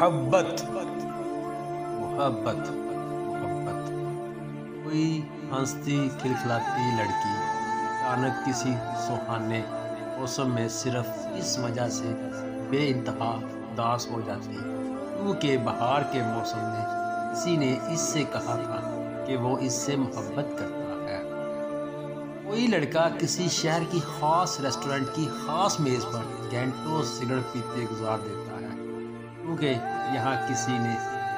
محبت محبت محبت کوئی ہنستی کھلکھلاتی لڑکی اچانک کسی سہانے موسم میں صرف اس وجہ سے بے انتہا اداس ہو جاتی کیونکہ بہار کے موسم میں کسی نے اس سے کہا تھا کہ وہ اس سے محبت کرتا ہے۔ کوئی لڑکا کسی شہر کی خاص ریسٹورنٹ کی خاص میز پر گھنٹوں سگریٹ پیتے گزار دیتا ہے کیونکہ یہاں کسی نے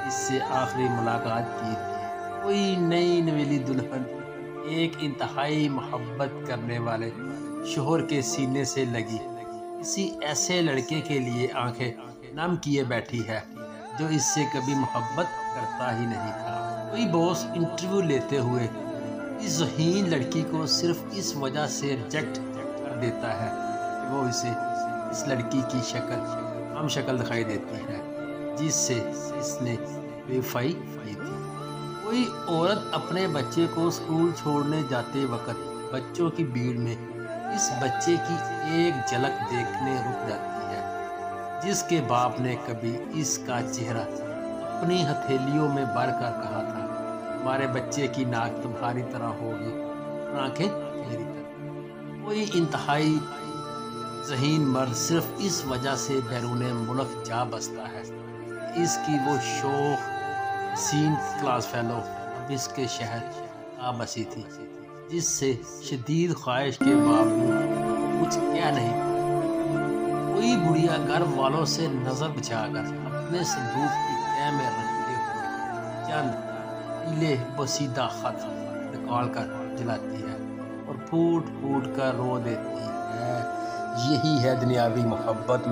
اس سے آخری ملاقات کی تھی۔ کوئی نئی نویلی دلہن ایک انتہائی محبت کرنے والے شوہر کے سینے سے لگی کسی ایسے لڑکے کے لیے آنکھیں نم کیے بیٹھی ہے جو اس سے کبھی محبت کرتا ہی نہیں تھا۔ کوئی باس انٹرویو لیتے ہوئے اس ذہین لڑکی کو صرف اس وجہ سے ریجیکٹ کر دیتا ہے کہ وہ اسے اس لڑکی کی شکل ہم شکل دکھائی دیتی ہے جس سے اس نے بے وفائی کی تھی۔ کوئی عورت اپنے بچے کو اسکول چھوڑنے جاتے وقت بچوں کی بھیڑ میں اس بچے کی ایک جھلک دیکھنے رک جاتی ہے جس کے باپ نے کبھی اس کا چہرہ اپنی ہتھیلیوں میں بھر کر کہا تھا، ہمارے بچے کی ناک تمہاری طرح ہوگی اور آنکھیں میری طرح۔ کوئی انتہائی ذہین مرد صرف اس وجہ سے بیرون ملک جا بستا ہے کہ اس کی وہ شوخ حسین کلاس فیلو اب اس کے شہر آ بسی تھی جس سے شدید خواہش کے باوجود کچھ کیا نہیں پایا۔ کوئی بڑھیا گھر والوں سے نظر بچھا کر اپنے صندوق کی تہہ میں رکھتے ہوئے چند پیلے بوسیدہ خط نکال کر جلاتی ہے اور پھوٹ پھوٹ کر رو دیتی ہے، یہی ہے دنیاوی محبت۔